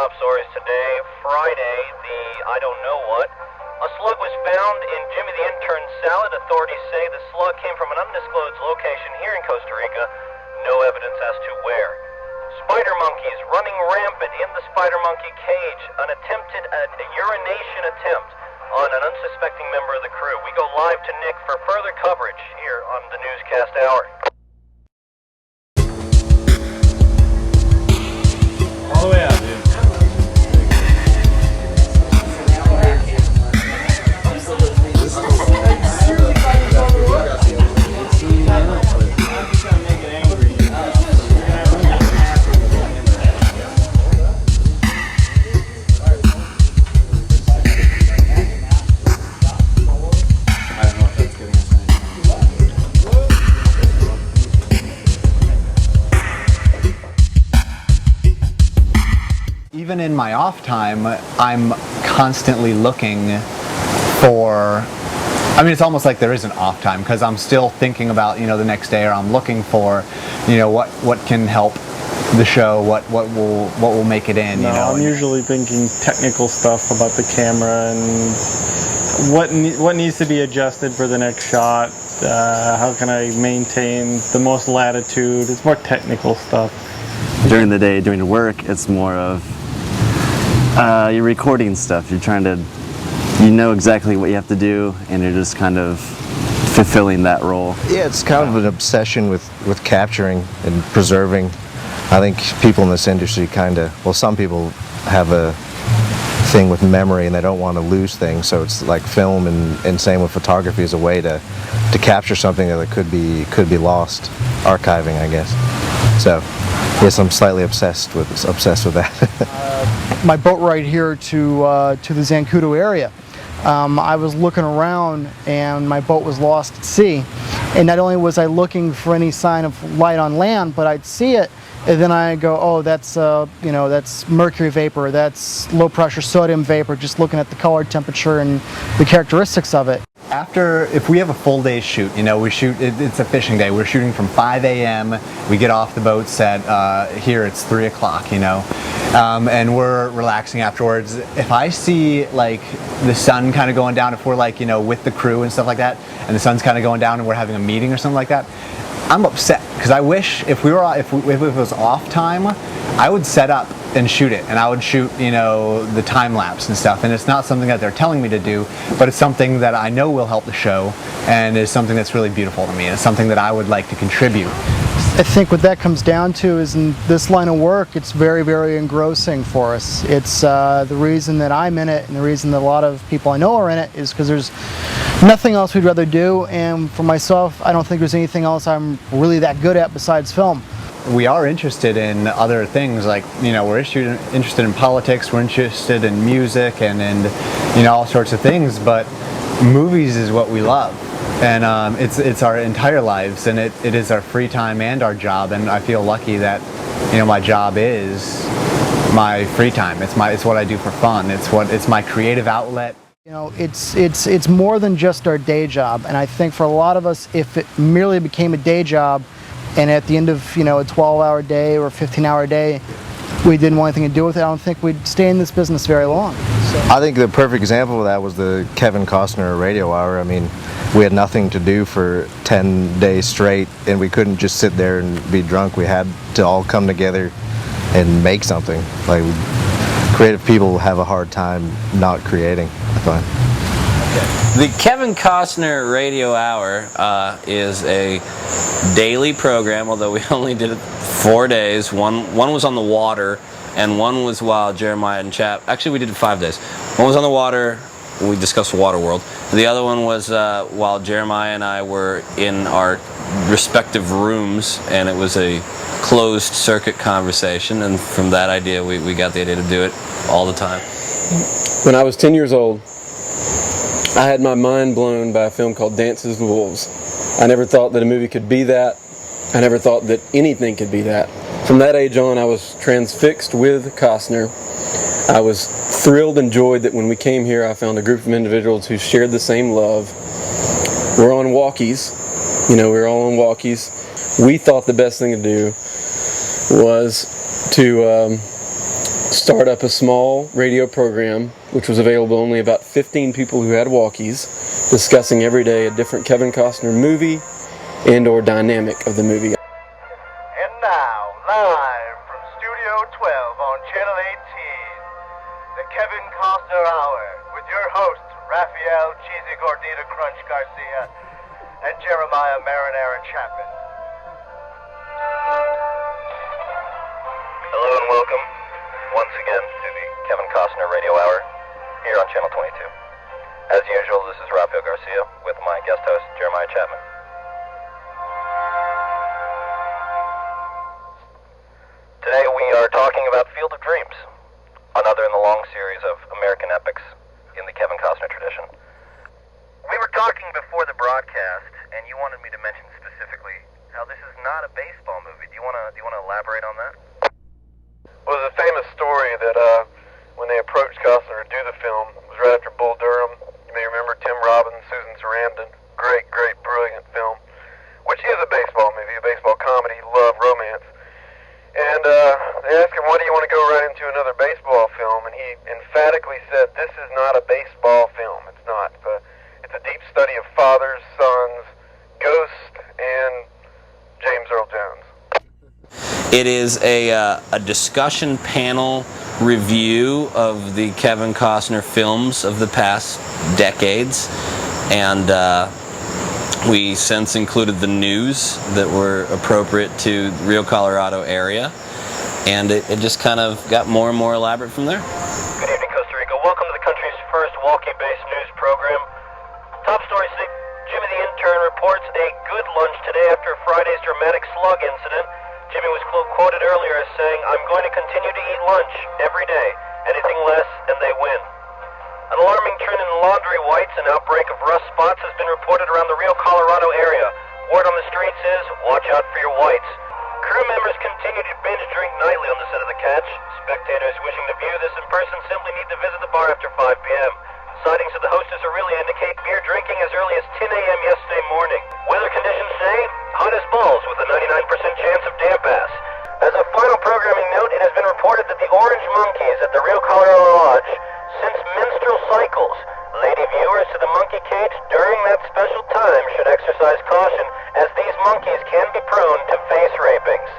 top stories today, Friday, the I don't know what. A slug was found in Jimmy the Intern's salad. Authorities say the slug came from an undisclosed location here in Costa Rica. No evidence as to where. Spider monkeys running rampant in the spider monkey cage. An urination attempt on an unsuspecting member of the crew. We go live to Nick for further coverage here on the Newscast Hour. All the way out, dude. Even in my off time, I'm constantly looking for, I mean, it's almost like there is an off time because I'm still thinking about, the next day, or I'm looking for, what can help the show, what will make it in, I'm usually thinking technical stuff about the camera and what needs to be adjusted for the next shot. How can I maintain the most latitude? It's more technical stuff. During the day, during the work, it's more of you're recording stuff. You're trying to, exactly what you have to do, and you're just kind of fulfilling that role. Yeah, it's kind of an obsession with capturing and preserving. I think people in this industry some people have a thing with memory and they don't want to lose things, so it's like film and same with photography is a way to capture something that could be lost, archiving, I guess. So yes, I'm slightly obsessed with that. My boat ride here to the Zancudo area, I was looking around and my boat was lost at sea, and not only was I looking for any sign of light on land, but I'd see it and then I go, oh, that's that's mercury vapor, that's low pressure sodium vapor, just looking at the color, temperature, and the characteristics of it. If we have a full day shoot, we shoot, it's a fishing day, we're shooting from 5 a.m., we get off the boat set, here it's 3 o'clock, and we're relaxing afterwards. If I see the sun kind of going down, if we're with the crew and stuff like that, and the sun's kind of going down and we're having a meeting or something like that, I'm upset because I wish if it was off time, I would set up and shoot it, and I would shoot the time lapse and stuff, and it's not something that they're telling me to do, but it's something that I know will help the show and is something that's really beautiful to me, and it's something that I would like to contribute. I think what that comes down to is in this line of work, it's very, very engrossing for us. It's the reason that I'm in it, and the reason that a lot of people I know are in it is because there's nothing else we'd rather do, and for myself, I don't think there's anything else I'm really that good at besides film. We are interested in other things, we're interested in politics, we're interested in music and in all sorts of things, but movies is what we love. And it's our entire lives, and it is our free time and our job, and I feel lucky that my job is my free time. It's what I do for fun. It's my creative outlet. It's more than just our day job, and I think for a lot of us, if it merely became a day job, and at the end of a 12-hour day or a 15-hour day, we didn't want anything to do with it, I don't think we'd stay in this business very long. So. I think the perfect example of that was the Kevin Costner radio hour. I mean, we had nothing to do for 10 days straight, and we couldn't just sit there and be drunk. We had to all come together and make something. Creative people have a hard time not creating, I find. The Kevin Costner Radio Hour is a daily program, although we only did it 4 days. One was on the water, and one was while Jeremiah and Chap... Actually, we did it 5 days. One was on the water. We discussed Water World. The other one was while Jeremiah and I were in our respective rooms, and it was a closed circuit conversation, and from that idea we got the idea to do it all the time. When I was 10 years old, I had my mind blown by a film called Dances with Wolves. I never thought that a movie could be that. I never thought that anything could be that. From that age on, I was transfixed with Costner. I was thrilled and joyed that when we came here, I found a group of individuals who shared the same love. We're on walkies. We're all on walkies. We thought the best thing to do was to start up a small radio program, which was available only about 15 people who had walkies, discussing every day a different Kevin Costner movie and or dynamic of the movie. And now, live from Studio 12 on Channel 18, the Kevin Costner Hour with your hosts, Raphael Cheesy Gordita Crunch Garcia and Jeremiah Marinara Chapman. Hello and welcome once again to the Kevin Costner Radio Hour here on Channel 22. As usual, this is Raphael Garcia with my guest host, Jeremiah Chapman. Today we are talking about Field of Dreams, another in the long series of American epics in the Kevin Costner tradition. We were talking before the broadcast, and you wanted me to mention specifically how this is not a baseball movie. Do you want to elaborate on that? Well, there's a famous story that when they approached Costner to do the film, it was right after Bull Durham. You may remember Tim Robbins, Susan Sarandon. Great, brilliant film, which is a baseball movie, a baseball comedy, love, romance. And they asked him, why do you want to go right into another baseball film? And he emphatically said, this is not a baseball film. It's not. It's a deep study of fathers, sons, Ghost, and James Earl Jones. It is a discussion panel review of the Kevin Costner films of the past decades, and we since included the news that were appropriate to the Rio Colorado area, and it just kind of got more and more elaborate from there. Good evening, Costa Rica. Welcome to the country's first walkie-based news program. Top story today, Jimmy the Intern reports a good lunch today after Friday's dramatic slug incident. Jimmy was quoted earlier as saying, I'm going to continue to eat lunch every day. Anything less and they win. An alarming trend in laundry whites, an outbreak of rust spots has been reported around the Rio Colorado area. Word on the streets is, watch out for your whites. Crew members continue to binge drink nightly on the set of The Catch. Spectators wishing to view this in person simply need to visit the bar after 5 p.m. Sightings of the hostess Aurelia indicate beer drinking as early as 10 a.m. yesterday morning. Weather conditions say, hot as balls with a 99% chance of damp ass. As a final programming note, it has been reported that the orange monkeys at the Rio Colorado Lodge sense menstrual cycles. Lady viewers to the monkey cage during that special time should exercise caution, as these monkeys can be prone to face rapings.